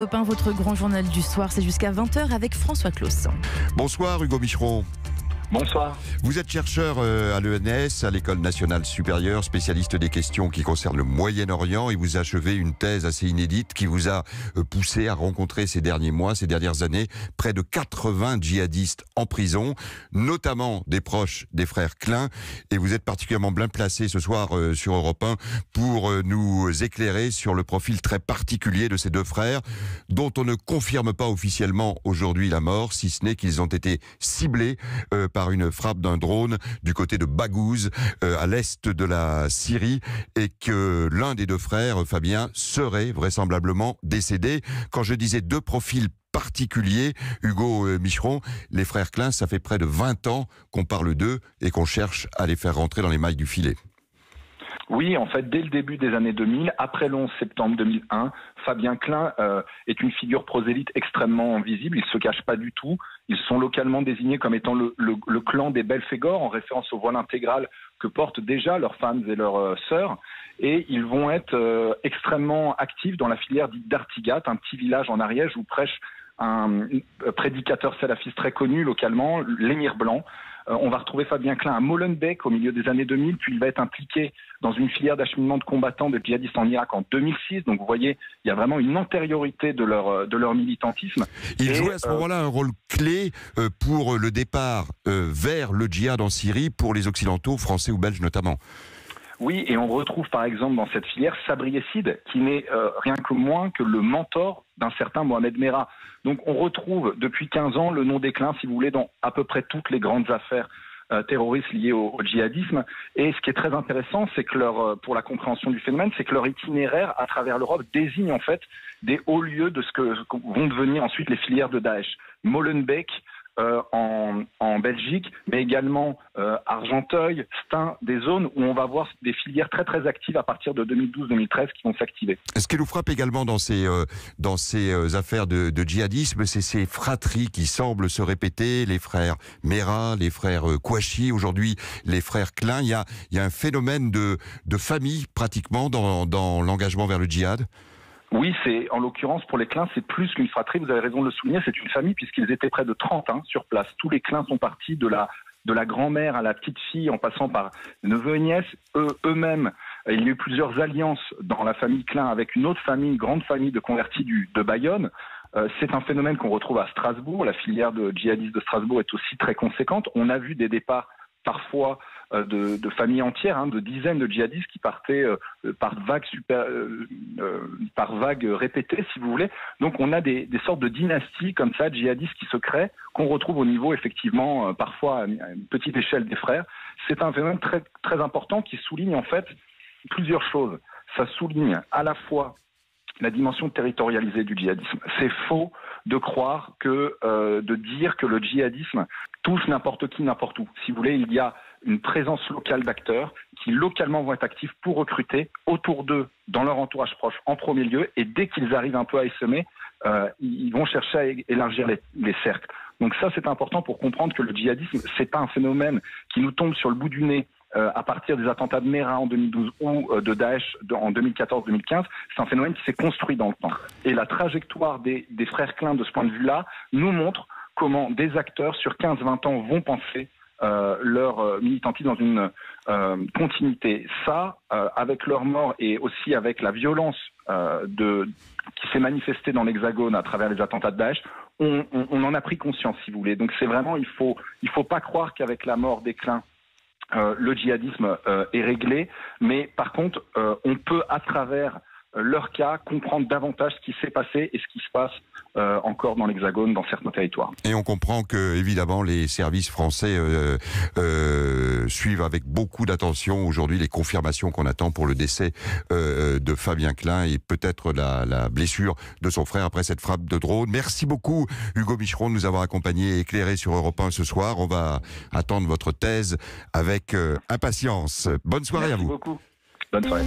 Votre grand journal du soir, c'est jusqu'à 20h avec François Claus. Bonsoir Hugo Micheron. Bonsoir. Vous êtes chercheur à l'ENS, à l'École nationale supérieure, spécialiste des questions qui concernent le Moyen-Orient, et vous achevez une thèse assez inédite qui vous a poussé à rencontrer ces derniers mois, ces dernières années, près de 80 djihadistes en prison, notamment des proches des frères Klein, et vous êtes particulièrement bien placé ce soir sur Europe 1 pour nous éclairer sur le profil très particulier de ces deux frères, dont on ne confirme pas officiellement aujourd'hui la mort, si ce n'est qu'ils ont été ciblés par une frappe d'un drone du côté de Baghouz, à l'est de la Syrie, et que l'un des deux frères, Fabien, serait vraisemblablement décédé. Quand je disais deux profils particuliers, Hugo Micheron, les frères Klein, ça fait près de 20 ans qu'on parle d'eux et qu'on cherche à les faire rentrer dans les mailles du filet. Oui, en fait, dès le début des années 2000, après le 11 septembre 2001, Fabien Klein est une figure prosélyte extrêmement visible. Il ne se cache pas du tout. Ils sont localement désignés comme étant le clan des Belphégor, en référence au voile intégral que portent déjà leurs femmes et leurs sœurs. Et ils vont être extrêmement actifs dans la filière dite d'Artigat, un petit village en Ariège où prêche un prédicateur salafiste très connu localement, l'émir blanc. On va retrouver Fabien Klein à Molenbeek au milieu des années 2000, puis il va être impliqué dans une filière d'acheminement de combattants de djihadistes en Irak en 2006. Donc vous voyez, il y a vraiment une antériorité de leur militantisme. Il jouait à ce moment-là un rôle clé pour le départ vers le djihad en Syrie pour les Occidentaux, français ou belges notamment. Oui, et on retrouve par exemple dans cette filière Sabri Essid, qui n'est rien que moins que le mentor d'un certain Mohamed Merah. Donc on retrouve depuis 15 ans le nom des Klein, si vous voulez, dans à peu près toutes les grandes affaires terroristes liées au djihadisme. Et ce qui est très intéressant, c'est que pour la compréhension du phénomène, c'est que leur itinéraire à travers l'Europe désigne en fait des hauts lieux de ce que vont devenir ensuite les filières de Daesh. Molenbeek, en Belgique, mais également Argenteuil, Stein, des zones où on va voir des filières très très actives à partir de 2012-2013 qui vont s'activer. Ce qui nous frappe également dans ces affaires de djihadisme, c'est ces fratries qui semblent se répéter, les frères Merah, les frères Kouachi, aujourd'hui les frères Klein. Il y a un phénomène de famille pratiquement dans l'engagement vers le djihad. Oui, en l'occurrence, pour les Klein, c'est plus qu'une fratrie, vous avez raison de le souligner, c'est une famille puisqu'ils étaient près de 30 sur place. Tous les Klein sont partis de la grand-mère à la petite-fille, en passant par neveux et nièces. Eux-mêmes, il y a eu plusieurs alliances dans la famille Klein avec une autre famille, une grande famille de convertis de Bayonne. C'est un phénomène qu'on retrouve à Strasbourg. La filière de djihadistes de Strasbourg est aussi très conséquente. On a vu des départs parfois de familles entières, de dizaines de djihadistes qui partaient par vagues répétées, si vous voulez. Donc on a des sortes de dynasties comme ça, djihadistes qui se créent, qu'on retrouve au niveau effectivement parfois à une petite échelle des frères. C'est un phénomène très, très important qui souligne en fait plusieurs choses. Ça souligne à la fois la dimension territorialisée du djihadisme. C'est faux de croire de dire que le djihadisme touche n'importe qui, n'importe où. Si vous voulez, il y a une présence locale d'acteurs qui localement vont être actifs pour recruter autour d'eux, dans leur entourage proche en premier lieu, et dès qu'ils arrivent un peu à essaimer, ils vont chercher à élargir les cercles. Donc ça, c'est important pour comprendre que le djihadisme, c'est pas un phénomène qui nous tombe sur le bout du nez à partir des attentats de Merah en 2012 ou de Daesh en 2014-2015, c'est un phénomène qui s'est construit dans le temps. Et la trajectoire des frères Klein de ce point de vue-là nous montre comment des acteurs sur 15-20 ans vont penser leur militantisme dans une continuité. Ça, avec leur mort et aussi avec la violence qui s'est manifestée dans l'Hexagone à travers les attentats de Daesh, on en a pris conscience, si vous voulez. Donc c'est vraiment, il faut pas croire qu'avec la mort des Klein, le djihadisme est réglé, mais par contre, on peut à travers leur cas comprendre davantage ce qui s'est passé et ce qui se passe encore dans l'Hexagone, dans certains territoires. Et on comprend que, évidemment, les services français suivent avec beaucoup d'attention aujourd'hui les confirmations qu'on attend pour le décès de Fabien Klein et peut-être la blessure de son frère après cette frappe de drone. Merci beaucoup, Hugo Micheron, de nous avoir accompagnés et éclairés sur Europe 1 ce soir. On va attendre votre thèse avec impatience. Bonne soirée à vous. Merci beaucoup. Bonne soirée.